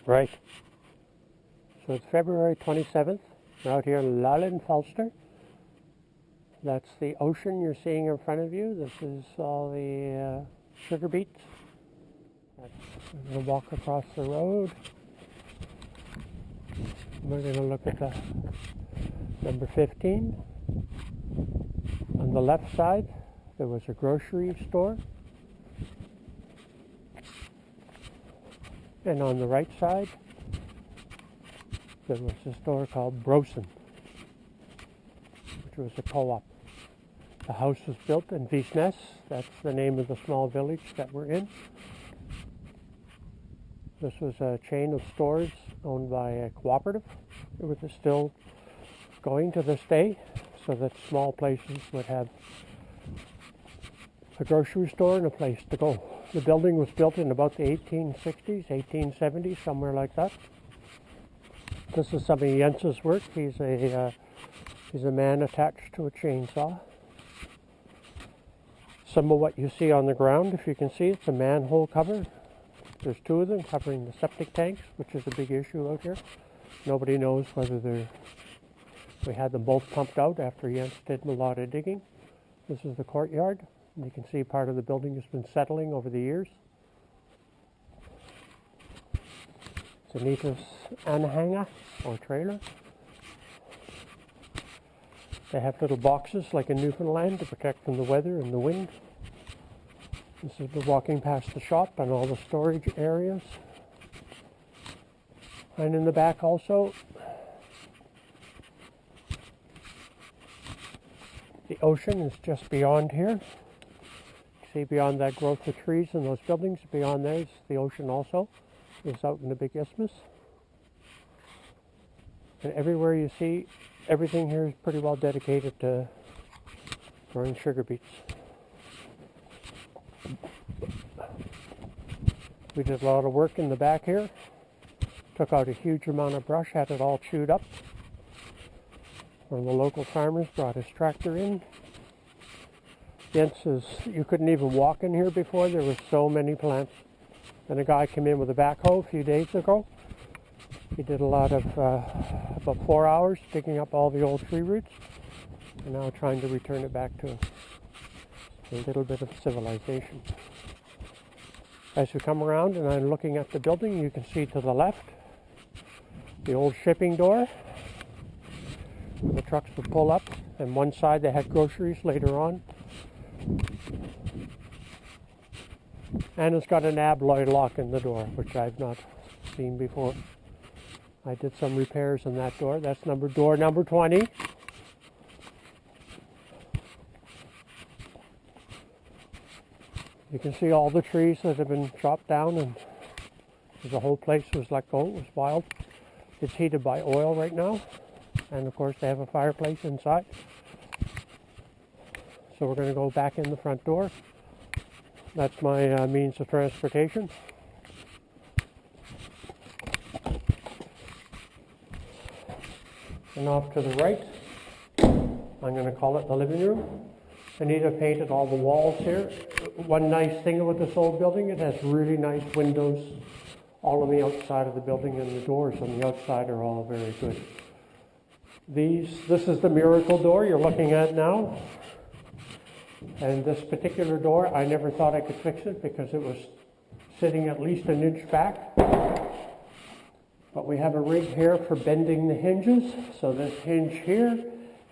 Right. So it's February 27th. We're out here in Lolland, Falster. That's the ocean you're seeing in front of you. This is all the sugar beets. We're going to walk across the road. We're going to look at the number 15. On the left side, there was a grocery store. And on the right side, there was a store called Brugsen, which was a co-op. The house was built in Visnes. That's the name of the small village that we're in. This was a chain of stores owned by a cooperative. It was still going to this day, so that small places would have a grocery store and a place to go. The building was built in about the 1860s, 1870s, somewhere like that. This is some of Jens's work. He's a man attached to a chainsaw. Some of what you see on the ground, if you can see, it's a manhole cover. There's two of them covering the septic tanks, which is a big issue out here. Nobody knows whether we had them both pumped out after Jens did a lot of digging. This is the courtyard. You can see part of the building has been settling over the years. Anita's anhanger or trailer. They have little boxes like in Newfoundland to protect from the weather and the wind. This is the walking past the shop and all the storage areas. And in the back also, the ocean is just beyond here. See beyond that growth of trees and those buildings, beyond there is the ocean also. It's out in the big isthmus. And everywhere you see, everything here is pretty well dedicated to growing sugar beets. We did a lot of work in the back here. Took out a huge amount of brush, had it all chewed up. One of the local farmers brought his tractor in. You couldn't even walk in here before. There were so many plants. Then a guy came in with a backhoe a few days ago. He did a lot of, about 4 hours, digging up all the old tree roots, and now trying to return it back to a little bit of civilization. As we come around and I'm looking at the building, you can see to the left the old shipping door where the trucks would pull up, and one side they had groceries later on. And it's got an alloy lock in the door, which I've not seen before. I did some repairs on that door. That's door number 20. You can see all the trees that have been chopped down, and the whole place was let go. It was wild. It's heated by oil right now, and of course they have a fireplace inside. So we're going to go back in the front door. That's my means of transportation. And off to the right, I'm going to call it the living room. Anita painted all the walls here. One nice thing with this old building, it has really nice windows all on the outside of the building, and the doors on the outside are all very good. This is the miracle door you're looking at now. And this particular door, I never thought I could fix it because it was sitting at least an inch back. But we have a rig here for bending the hinges. So this hinge here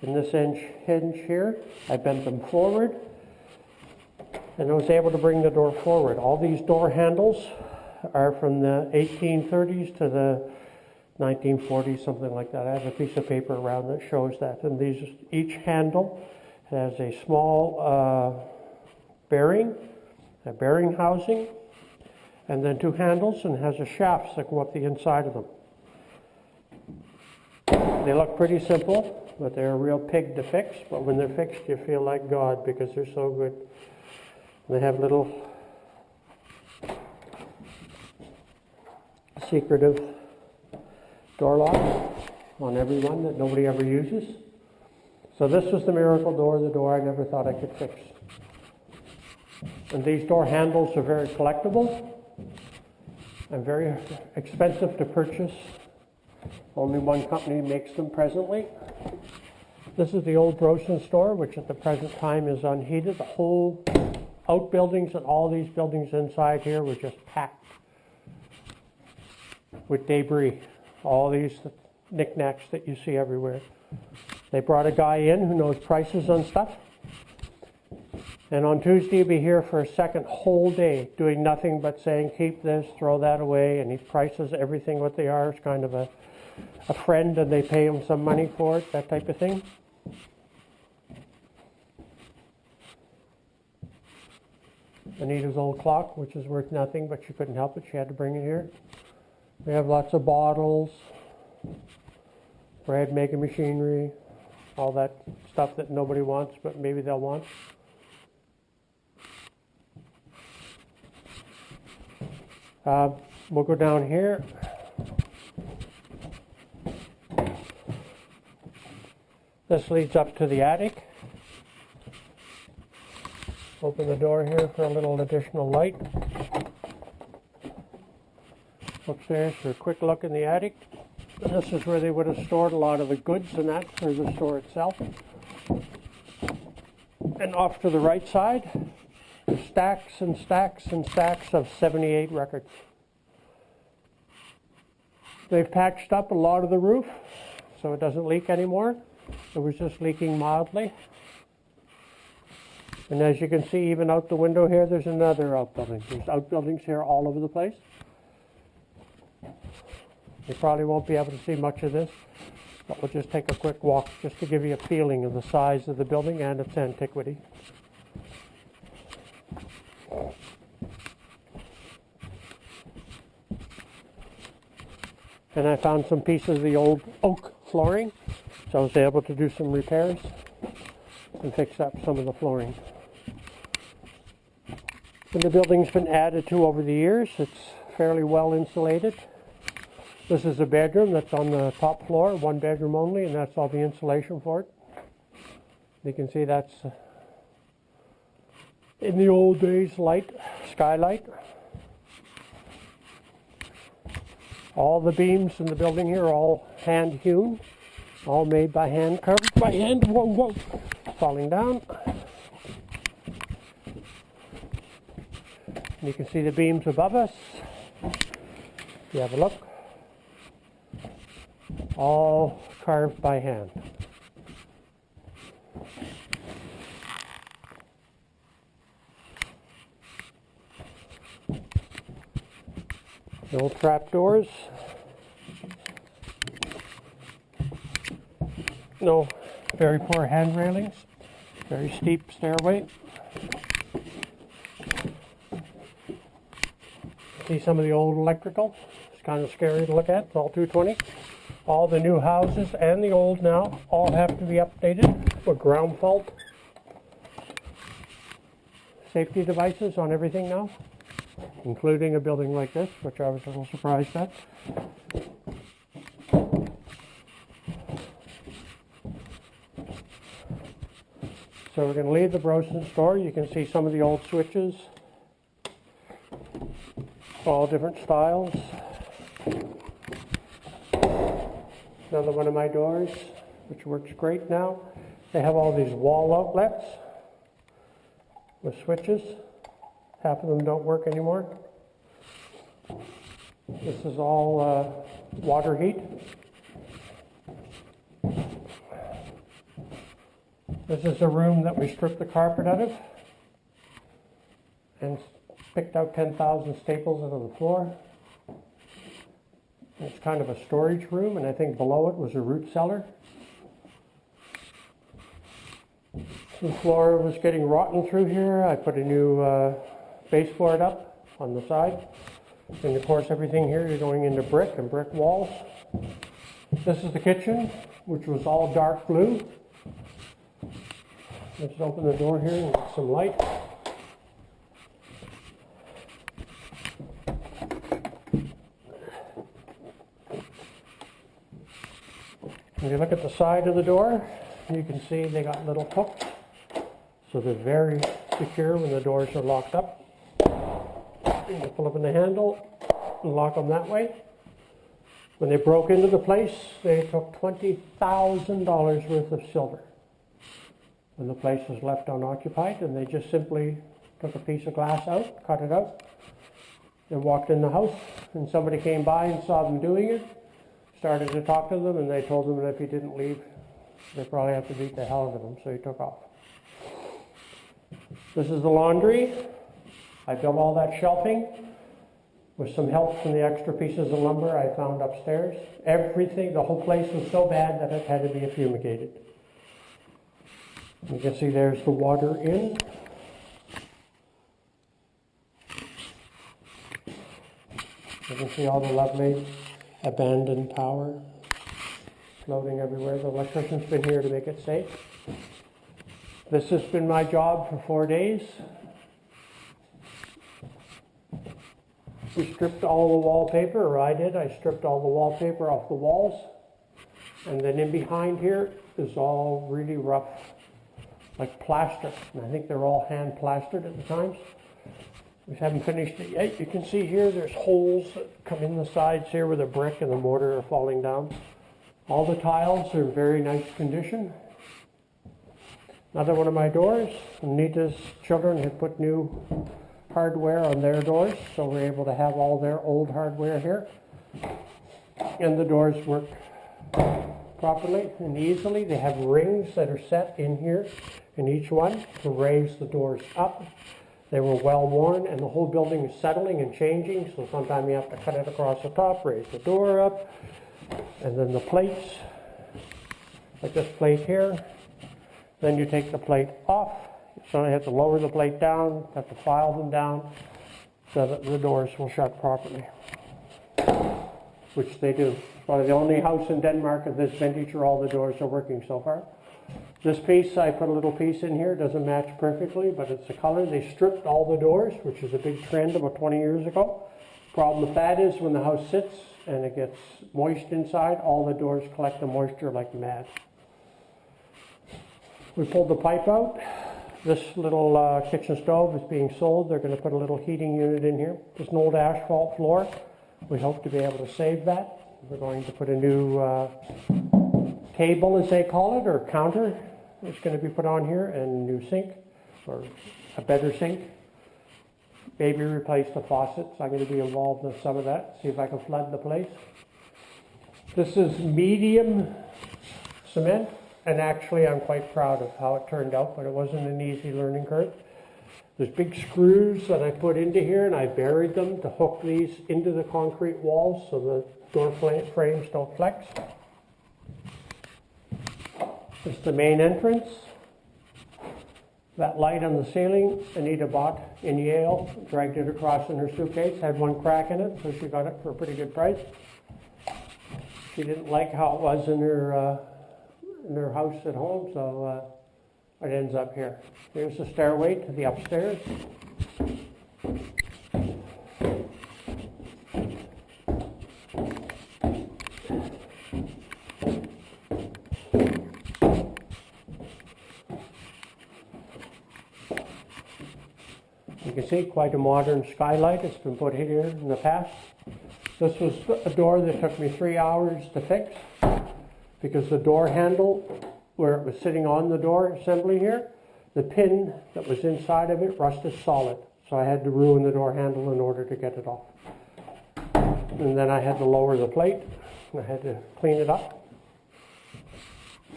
and this hinge here, I bent them forward. And I was able to bring the door forward. All these door handles are from the 1830s to the 1940s, something like that. I have a piece of paper around that shows that. And each handle has a small bearing, a bearing housing, and then two handles, and has a shafts that go up the inside of them. They look pretty simple, but they're a real pig to fix. But when they're fixed, you feel like God because they're so good. They have little secretive door locks on every one that nobody ever uses. So this was the miracle door, the door I never thought I could fix. And these door handles are very collectible. and very expensive to purchase. Only one company makes them presently. This is the old Brugsen store, which at the present time is unheated. The whole outbuildings and all these buildings inside here were just packed with debris. All these knickknacks that you see everywhere. They brought a guy in who knows prices on stuff. And on Tuesday he'll be here for a second whole day doing nothing but saying keep this, throw that away, and he prices everything what they are. It's kind of a friend, and they pay him some money for it, that type of thing. Anita's old clock, which is worth nothing, but she couldn't help it. She had to bring it here. We have lots of bottles, bread making machinery, all that stuff that nobody wants, but maybe they'll want. We'll go down here. This leads up to the attic. Open the door here for a little additional light. Upstairs for a quick look in the attic. And this is where they would have stored a lot of the goods and that for the store itself. And off to the right side, stacks and stacks and stacks of 78 records. They've patched up a lot of the roof so it doesn't leak anymore. It was just leaking mildly. And as you can see, even out the window here, there's another outbuilding. There's outbuildings here all over the place. You probably won't be able to see much of this, but we'll just take a quick walk just to give you a feeling of the size of the building and its antiquity. And I found some pieces of the old oak flooring, so I was able to do some repairs and fix up some of the flooring. And the building's been added to over the years. It's fairly well insulated. This is a bedroom that's on the top floor, one bedroom only, and that's all the insulation for it. You can see that's in the old days light, skylight. All the beams in the building here are all hand hewn, all made by hand, carved by hand. Whoa, whoa, falling down. And you can see the beams above us. If you have a look, all carved by hand. The old trap doors. No, very poor hand railings. Very steep stairway. See some of the old electrical. It's kind of scary to look at. It's all 220. All the new houses and the old now all have to be updated for ground fault. Safety devices on everything now, including a building like this, which I was a little surprised at. So we're going to leave the Brugsen store. You can see some of the old switches, all different styles. Another one of my doors, which works great now. They have all these wall outlets with switches. Half of them don't work anymore. This is all water heat. This is a room that we stripped the carpet out of and picked out 10,000 staples out of the floor. It's kind of a storage room, and I think below it was a root cellar. The floor was getting rotten through here. I put a new baseboard up on the side. And of course everything here is going into brick and brick walls. This is the kitchen, which was all dark blue. Let's open the door here and get some light. If you look at the side of the door, you can see they got little hooks, so they're very secure when the doors are locked up. You pull up in the handle, out and lock them that way. When they broke into the place, they took $20,000 worth of silver. When the place was left unoccupied, and they just simply took a piece of glass out, cut it out, and walked in the house, and somebody came by and saw them doing it, started to talk to them, and they told them that if he didn't leave, they probably have to beat the hell out of him, so he took off. This is the laundry. I built all that shelving with some help from the extra pieces of lumber I found upstairs. Everything, the whole place was so bad that it had to be fumigated. You can see there's the water in. You can see all the lovely abandoned power floating everywhere. The electrician's been here to make it safe. This has been my job for 4 days. We stripped all the wallpaper, or I did. I stripped all the wallpaper off the walls. And then in behind here is all really rough, like plaster. And I think they're all hand plastered at the times. We haven't finished it yet. You can see here there's holes that come in the sides here where the brick and the mortar are falling down. All the tiles are in very nice condition. Another one of my doors. Anita's children had put new hardware on their doors, so we're able to have all their old hardware here. And the doors work properly and easily. They have rings that are set in here in each one to raise the doors up. They were well worn, and the whole building is settling and changing, so sometimes you have to cut it across the top, raise the door up, and then the plates, like this plate here. Then you take the plate off, so you have to lower the plate down, have to file them down, so that the doors will shut properly, which they do. Probably the only house in Denmark of this vintage where all the doors are working so far. This piece, I put a little piece in here, doesn't match perfectly, but it's the color. They stripped all the doors, which is a big trend about 20 years ago. Problem with that is when the house sits and it gets moist inside, all the doors collect the moisture like mad. We pulled the pipe out. This little kitchen stove is being sold. They're going to put a little heating unit in here. There's an old asphalt floor. We hope to be able to save that. We're going to put a new table, as they call it, or counter. It's going to be put on here, and a new sink, or a better sink. Maybe replace the faucets. I'm going to be involved in some of that, see if I can flood the place. This is medium cement, and actually I'm quite proud of how it turned out, but it wasn't an easy learning curve. There's big screws that I put into here, and I buried them to hook these into the concrete walls so the door frames don't flex. This is the main entrance. That light on the ceiling, Anita bought in Yale, dragged it across in her suitcase, had one crack in it, so she got it for a pretty good price. She didn't like how it was in her house at home, so it ends up here. Here's the stairway to the upstairs. You can see quite a modern skylight. It's been put here in the past. This was a door that took me 3 hours to fix because the door handle, where it was sitting on the door assembly here, the pin that was inside of it rusted solid. So I had to ruin the door handle in order to get it off. And then I had to lower the plate. I had to clean it up.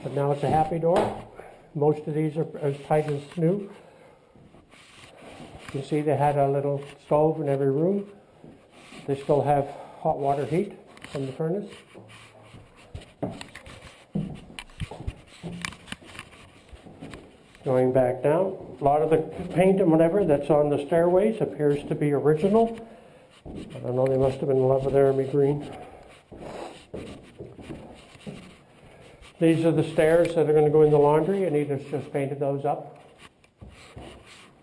But now it's a happy door. Most of these are as tight as new. You see they had a little stove in every room. They still have hot water heat from the furnace. Going back down, a lot of the paint and whatever that's on the stairways appears to be original. I don't know, they must have been in love with army green. These are the stairs that are going to go in the laundry. Anita's just painted those up.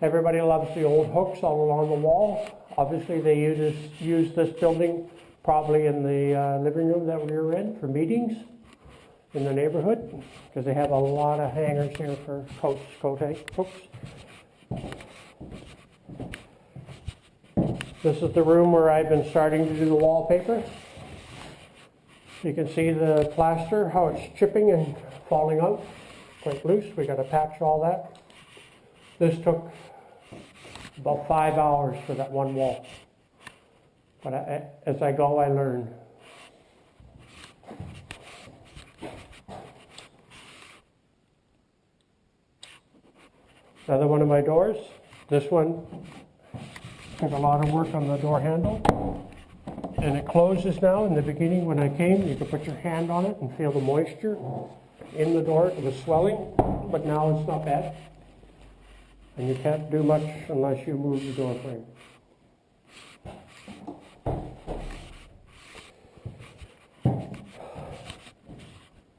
Everybody loves the old hooks all along the wall. Obviously they use this building probably in the living room that we were in for meetings in the neighborhood, because they have a lot of hangers here for hooks. This is the room where I've been starting to do the wallpaper. You can see the plaster, how it's chipping and falling out, quite loose. We got to patch all that. This took about 5 hours for that one wall. But as I go, I learn. Another one of my doors. This one took a lot of work on the door handle. And it closes now. In the beginning, when I came, you could put your hand on it and feel the moisture in the door. It was swelling, but now it's not bad. And you can't do much unless you move the door frame.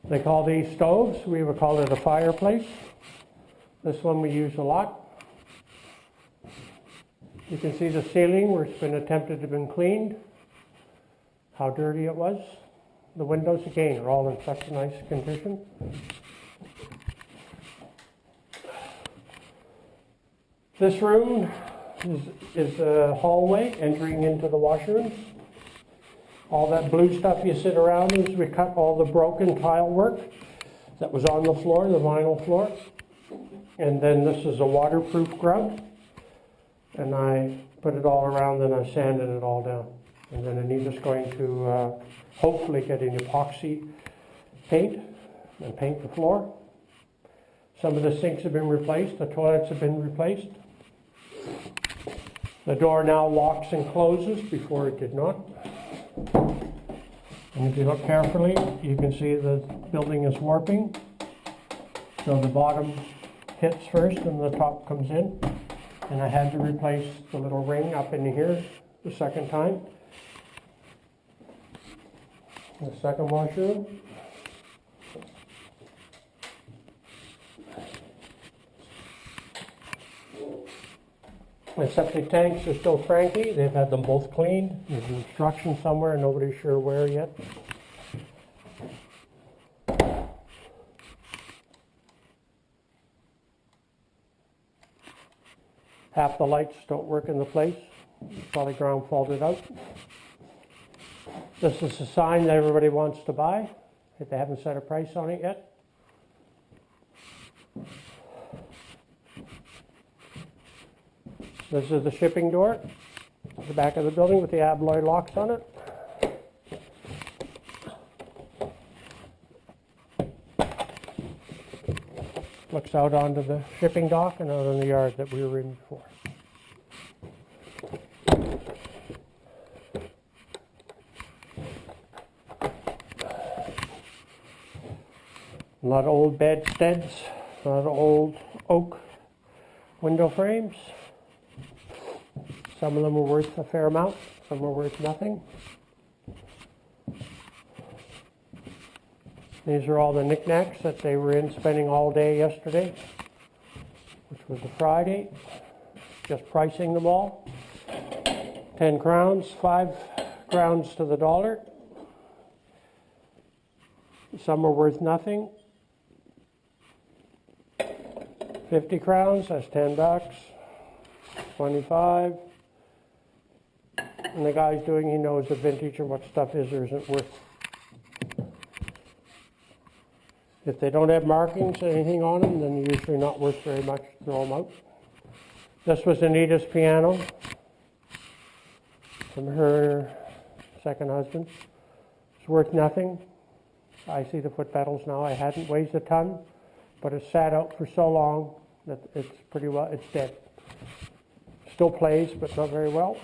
They call these stoves. We would call it a fireplace. This one we use a lot. You can see the ceiling where it's been attempted to be cleaned. How dirty it was. The windows, again, are all in such a nice condition. This room is a hallway entering into the washrooms. All that blue stuff you sit around is we cut all the broken tile work that was on the floor, the vinyl floor. And then this is a waterproof grout. And I put it all around and I sanded it all down. And then Anita's going to hopefully get an epoxy paint and paint the floor. Some of the sinks have been replaced, the toilets have been replaced. The door now locks and closes, before it did not. And if you look carefully, you can see the building is warping. So the bottom hits first and the top comes in. And I had to replace the little ring up in here the second time. The second washroom. The septic tanks are still cranky. They've had them both cleaned. There's instructions somewhere, nobody's sure where yet. Half the lights don't work in the place. Probably ground faulted out. This is a sign that everybody wants to buy, if they haven't set a price on it yet. This is the shipping door at the back of the building with the abloy locks on it. Looks out onto the shipping dock and out on the yard that we were in before. A lot of old bedsteads, a lot of old oak window frames. Some of them are worth a fair amount, some are worth nothing. These are all the knickknacks that they were in spending all day yesterday, which was a Friday. Just pricing them all. 10 crowns, 5 crowns to the dollar. Some are worth nothing. 50 crowns, that's 10 bucks. 25. And the guy's doing, he knows the vintage or what stuff is or isn't worth. If they don't have markings or anything on them, then they're usually not worth very much. Throw them out. This was Anita's piano from her second husband. It's worth nothing. I see the foot pedals now. I hadn't, weighs a ton, but it sat out for so long that it's pretty well, it's dead. Still plays, but not very well.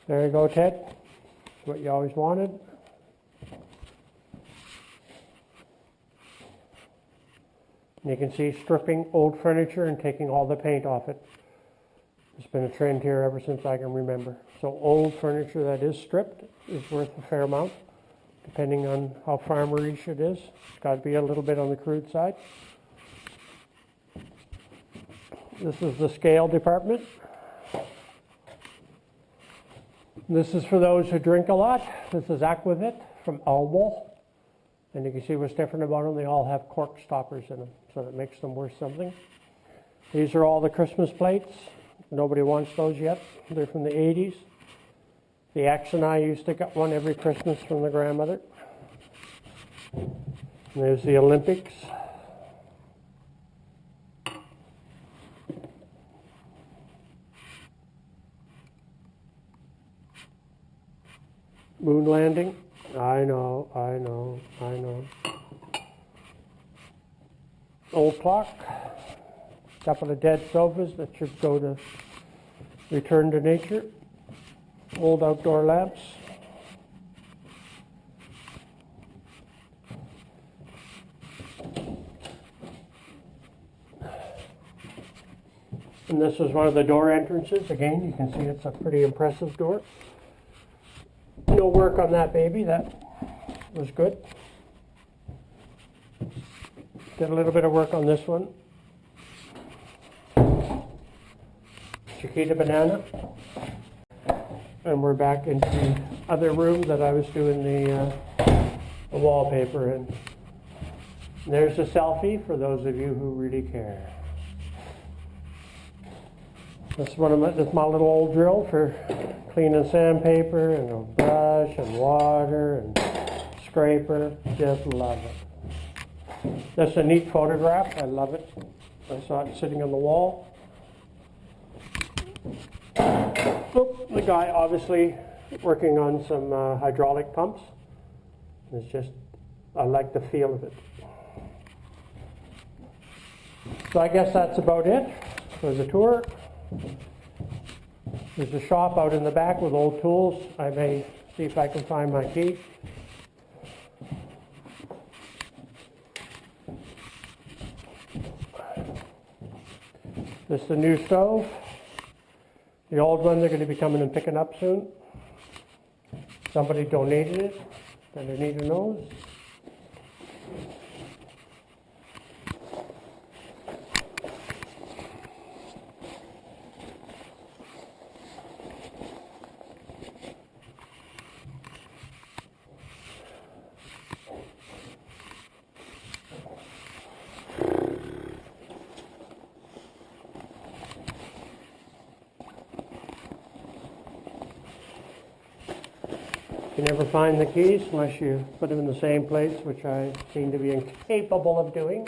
There you go, Ted. That's what you always wanted. And you can see stripping old furniture and taking all the paint off it. It's been a trend here ever since I can remember. So old furniture that is stripped is worth a fair amount, depending on how farmerish it is. It's got to be a little bit on the crude side. This is the scale department. This is for those who drink a lot. This is Aquavit from Elbow. And you can see what's different about them. They all have cork stoppers in them, so that makes them worth something. These are all the Christmas plates. Nobody wants those yet. They're from the 80s. The ex and I used to get one every Christmas from the grandmother. And there's the Olympics. Moon landing. I know. Old clock. Couple of dead sofas that should go to return to nature. Old outdoor lamps. And this is one of the door entrances. Again, you can see it's a pretty impressive door. No work on that baby. That was good. Did a little bit of work on this one. Chiquita banana. And we're back into the other room that I was doing the wallpaper in. And there's a selfie for those of you who really care. That's my little old drill for cleaning sandpaper and a brush and water and scraper. Just love it. That's a neat photograph. I love it. I saw it sitting on the wall. Oop, the guy obviously working on some hydraulic pumps. It's just, I like the feel of it. So I guess that's about it for the tour. There's a shop out in the back with old tools. I may see if I can find my key. This is the new stove. The old one they're going to be coming and picking up soon. Somebody donated it. And Anita knows. You never find the keys unless you put them in the same place, which I seem to be incapable of doing.